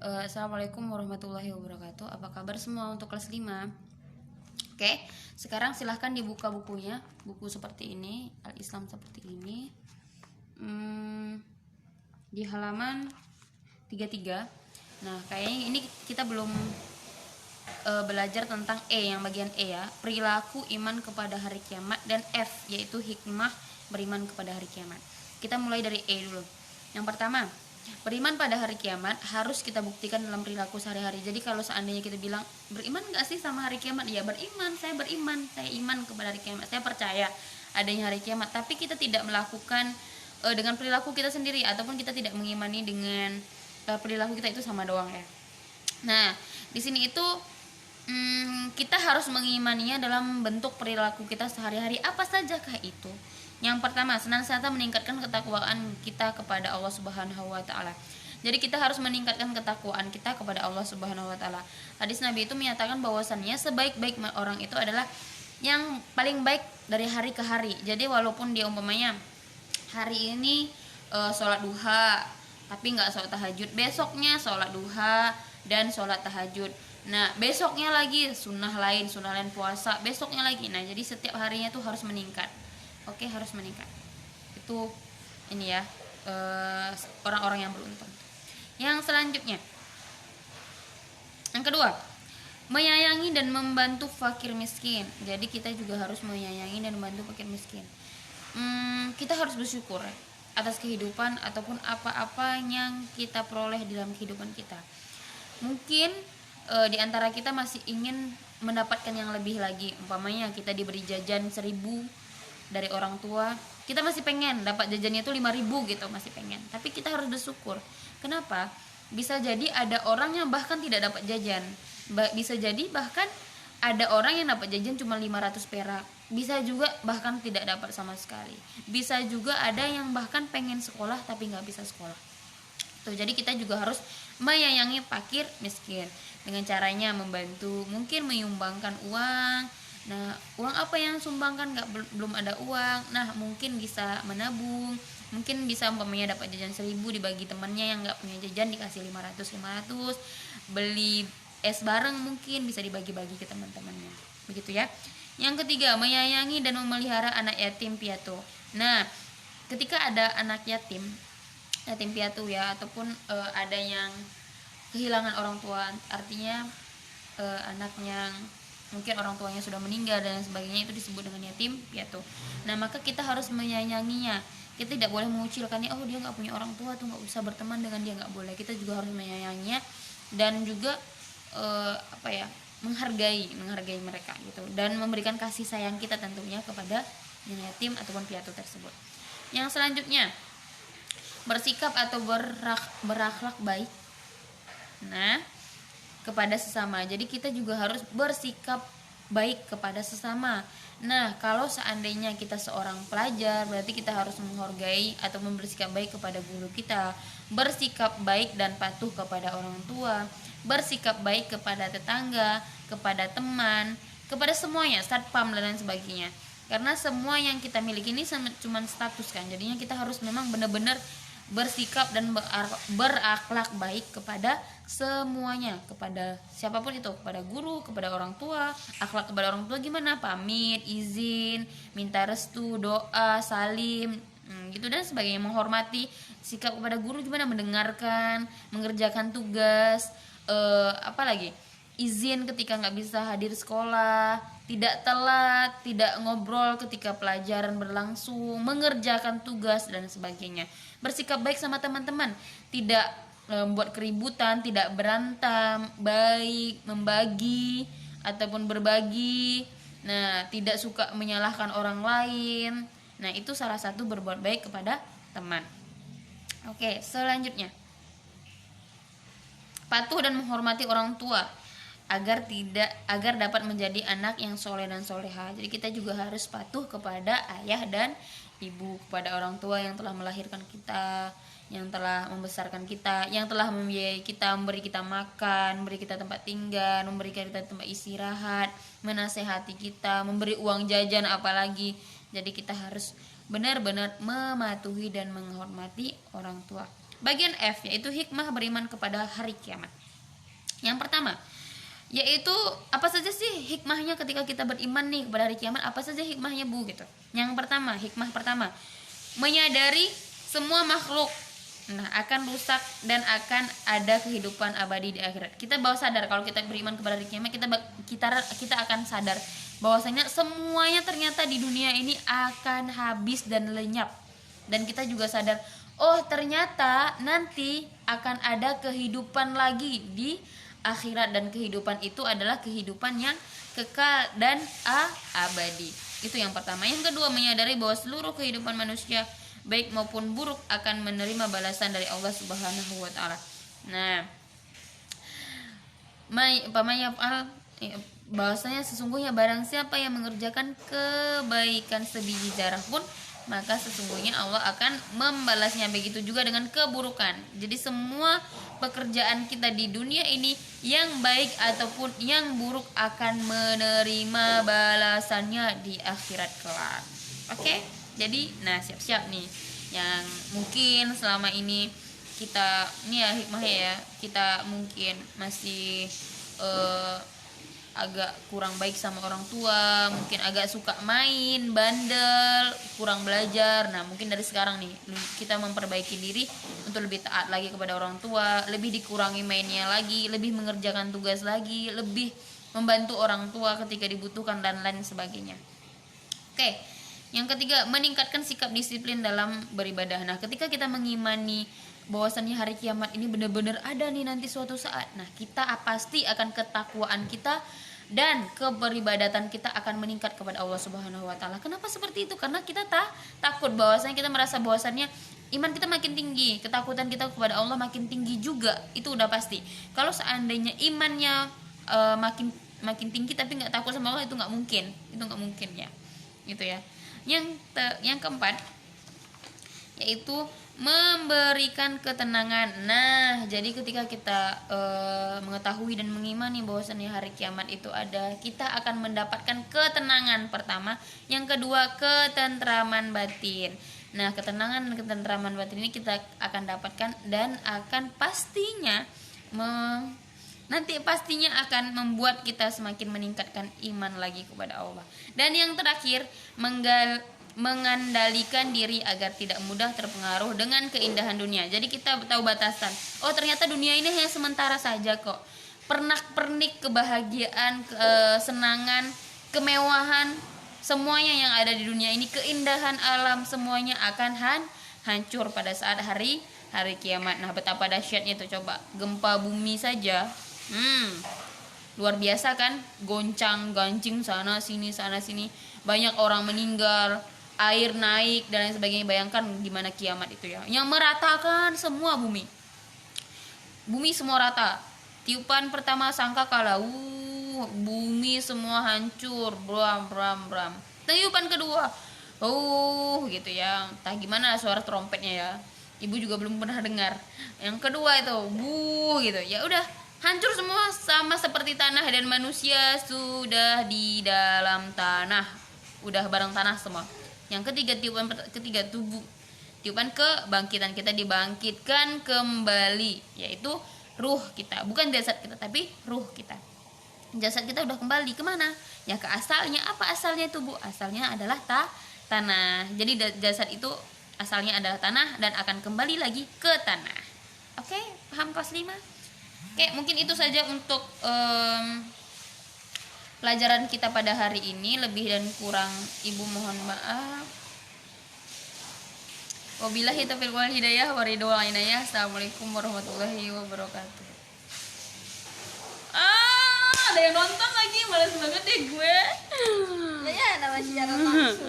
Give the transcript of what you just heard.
Assalamualaikum warahmatullahi wabarakatuh. Apa kabar semua untuk kelas 5? Oke, sekarang silahkan dibuka bukunya. Buku seperti ini, Al-Islam seperti ini. Di halaman 33. Nah, kayaknya ini kita belum belajar tentang yang bagian ya, perilaku iman kepada hari kiamat, dan F yaitu hikmah beriman kepada hari kiamat. Kita mulai dari dulu. Yang pertama, beriman pada hari kiamat harus kita buktikan dalam perilaku sehari-hari. Jadi kalau seandainya kita bilang, beriman gak sih sama hari kiamat? Ya beriman, saya iman kepada hari kiamat, saya percaya adanya hari kiamat. Tapi kita tidak melakukan dengan perilaku kita sendiri, ataupun kita tidak mengimani dengan perilaku kita, itu sama doang ya. Nah, di sini itu kita harus mengimaninya dalam bentuk perilaku kita sehari-hari. Apa sajakah itu? Yang pertama, senantiasa meningkatkan ketakwaan kita kepada Allah Subhanahu wa taala. Jadi kita harus meningkatkan ketakwaan kita kepada Allah Subhanahu wa taala. Hadis Nabi itu menyatakan bahwasannya sebaik-baik orang itu adalah yang paling baik dari hari ke hari. Jadi walaupun dia umpamanya hari ini sholat duha tapi nggak sholat tahajud, besoknya sholat duha dan sholat tahajud. Nah, besoknya lagi sunnah lain puasa, besoknya lagi. Nah, jadi setiap harinya tuh harus meningkat. Oke, harus meningkat. Itu ini ya, orang-orang yang beruntung. Yang selanjutnya, yang kedua, menyayangi dan membantu fakir miskin. Jadi kita juga harus menyayangi dan membantu fakir miskin. Kita harus bersyukur atas kehidupan ataupun apa-apa yang kita peroleh dalam kehidupan kita. Mungkin di antara kita masih ingin mendapatkan yang lebih lagi. Umpamanya kita diberi jajan 1.000 dari orang tua, kita masih pengen dapat jajannya itu 5.000 gitu, masih pengen. Tapi kita harus bersyukur. Kenapa? Bisa jadi ada orang yang bahkan tidak dapat jajan. Bisa jadi bahkan ada orang yang dapat jajan cuma 500 perak. Bisa juga bahkan tidak dapat sama sekali. Bisa juga ada yang bahkan pengen sekolah tapi nggak bisa sekolah. Tuh, jadi kita juga harus menyayangi fakir miskin dengan caranya membantu, mungkin menyumbangkan uang. Nah, uang apa yang sumbangkan belum ada uang. Nah, mungkin bisa menabung, mungkin bisa umpamanya dapat jajan 1.000 dibagi temannya yang nggak punya jajan, dikasih 500. Beli es bareng mungkin bisa dibagi-bagi ke teman-temannya. Begitu ya. Yang ketiga, menyayangi dan memelihara anak yatim piatu. Nah, ketika ada anak yatim piatu ya, ataupun ada yang kehilangan orang tua, artinya anak yang mungkin orang tuanya sudah meninggal dan sebagainya, itu disebut dengan yatim piatu. Nah, maka kita harus menyayanginya. Kita tidak boleh mengucilkannya, oh dia nggak punya orang tua tuh nggak usah berteman dengan dia, nggak boleh. Kita juga harus menyayanginya dan juga menghargai mereka gitu, dan memberikan kasih sayang kita tentunya kepada yang yatim ataupun piatu tersebut. Yang selanjutnya, bersikap atau berakhlak baik. Nah, kepada sesama. Jadi kita juga harus bersikap baik kepada sesama. Nah, kalau seandainya kita seorang pelajar, berarti kita harus menghargai atau bersikap baik kepada guru kita, bersikap baik dan patuh kepada orang tua, bersikap baik kepada tetangga, kepada teman, kepada semuanya, satpam dan lain sebagainya. Karena semua yang kita miliki ini cuma status kan. Jadinya kita harus memang benar-benar bersikap dan berakhlak baik kepada semuanya, kepada siapapun itu, kepada guru, kepada orang tua. Akhlak kepada orang tua gimana? Pamit, izin, minta restu, doa, salim, gitu dan sebagainya. Menghormati. Sikap kepada guru gimana? Mendengarkan, mengerjakan tugas, apalagi izin ketika nggak bisa hadir sekolah, tidak telat, tidak ngobrol ketika pelajaran berlangsung, mengerjakan tugas dan sebagainya. Bersikap baik sama teman-teman, tidak membuat keributan, tidak berantem, baik membagi ataupun berbagi. Nah, tidak suka menyalahkan orang lain. Nah, itu salah satu berbuat baik kepada teman. Oke, selanjutnya, patuh dan menghormati orang tua agar dapat menjadi anak yang soleh dan soleha. Jadi kita juga harus patuh kepada ayah dan ibu, kepada orang tua yang telah melahirkan kita, yang telah membesarkan kita, yang telah membiayai kita, memberi kita makan, memberi kita tempat tinggal, memberi kita tempat istirahat, menasehati kita, memberi uang jajan apalagi. Jadi kita harus benar-benar mematuhi dan menghormati orang tua. Bagian F yaitu hikmah beriman kepada hari kiamat. Yang pertama yaitu apa saja sih hikmahnya ketika kita beriman nih kepada hari kiamat, apa saja hikmahnya Bu gitu. Yang pertama, hikmah pertama, menyadari semua makhluk akan rusak dan akan ada kehidupan abadi di akhirat. Kita bahwa sadar kalau kita beriman kepada hari kiamat, kita akan sadar bahwasanya semuanya ternyata di dunia ini akan habis dan lenyap. Dan kita juga sadar, oh ternyata nanti akan ada kehidupan lagi di akhirat, dan kehidupan itu adalah kehidupan yang kekal dan abadi. Itu yang pertama. Yang kedua, menyadari bahwa seluruh kehidupan manusia baik maupun buruk akan menerima balasan dari Allah Subhanahu wa taala. Nah, bahwasanya sesungguhnya barang siapa yang mengerjakan kebaikan sebiji zarah pun, maka sesungguhnya Allah akan membalasnya, begitu juga dengan keburukan. Jadi semua pekerjaan kita di dunia ini, yang baik ataupun yang buruk, akan menerima balasannya di akhirat kelak. Oke? Jadi siap-siap nih yang mungkin selama ini kita ya hikmahnya ya, kita mungkin masih agak kurang baik sama orang tua, mungkin agak suka main, bandel, kurang belajar. Nah, mungkin dari sekarang nih kita memperbaiki diri untuk lebih taat lagi kepada orang tua, lebih dikurangi mainnya lagi, lebih mengerjakan tugas lagi, lebih membantu orang tua ketika dibutuhkan dan lain sebagainya. Oke. Yang ketiga, meningkatkan sikap disiplin dalam beribadah. Nah, ketika kita mengimani bahwasannya hari kiamat ini benar-benar ada nih nanti suatu saat, nah kita pasti akan ketakwaan kita dan keberibadatan kita akan meningkat kepada Allah Subhanahu wa taala. Kenapa seperti itu? Karena kita takut, bahwasanya kita merasa bahwasannya iman kita makin tinggi, ketakutan kita kepada Allah makin tinggi juga. Itu udah pasti. Kalau seandainya imannya makin tinggi tapi nggak takut sama Allah, itu nggak mungkin. Itu nggak mungkin ya. Gitu ya. Yang keempat yaitu memberikan ketenangan. Nah, jadi ketika kita mengetahui dan mengimani bahwasannya hari kiamat itu ada, kita akan mendapatkan ketenangan pertama, yang kedua ketentraman batin. Nah, ketenangan dan ketentraman batin ini kita akan dapatkan dan akan pastinya nanti pastinya akan membuat kita semakin meningkatkan iman lagi kepada Allah. Dan yang terakhir, mengandalkan diri agar tidak mudah terpengaruh dengan keindahan dunia. Jadi kita tahu batasan. Oh, ternyata dunia ini hanya sementara saja kok. Pernak-pernik kebahagiaan, kesenangan, kemewahan, semuanya yang ada di dunia ini, keindahan alam, semuanya akan hancur pada saat hari kiamat. Nah, betapa dahsyatnya itu, coba gempa bumi saja. Luar biasa kan, goncang-gancing sana sini, banyak orang meninggal, air naik dan lain sebagainya. Bayangkan gimana kiamat itu ya, yang meratakan semua bumi semua rata. Tiupan pertama sangkakala, bumi semua hancur, bram. Tiupan kedua, gitu ya, entah gimana suara trompetnya ya, ibu juga belum pernah dengar. Yang kedua itu, gitu ya, udah hancur semua, sama seperti tanah, dan manusia sudah di dalam tanah, udah bareng tanah semua. Yang ketiga, tiupan kebangkitan, kita dibangkitkan kembali, yaitu ruh kita, bukan jasad kita tapi ruh kita. Jasad kita udah kembali kemana? Ya ke asalnya. Apa asalnya itu, Bu? Asalnya adalah tanah. Jadi jasad itu asalnya adalah tanah dan akan kembali lagi ke tanah. Oke, paham kelas 5? Oke, mungkin itu saja untuk pelajaran kita pada hari ini. Lebih dan kurang ibu mohon maaf. Wabillahi taufiq wal hidayah wa ridho wal inayah. Assalamualaikum warahmatullahi wabarakatuh. Ada yang nonton lagi, males banget deh gue. Ya, nama siaran langsung.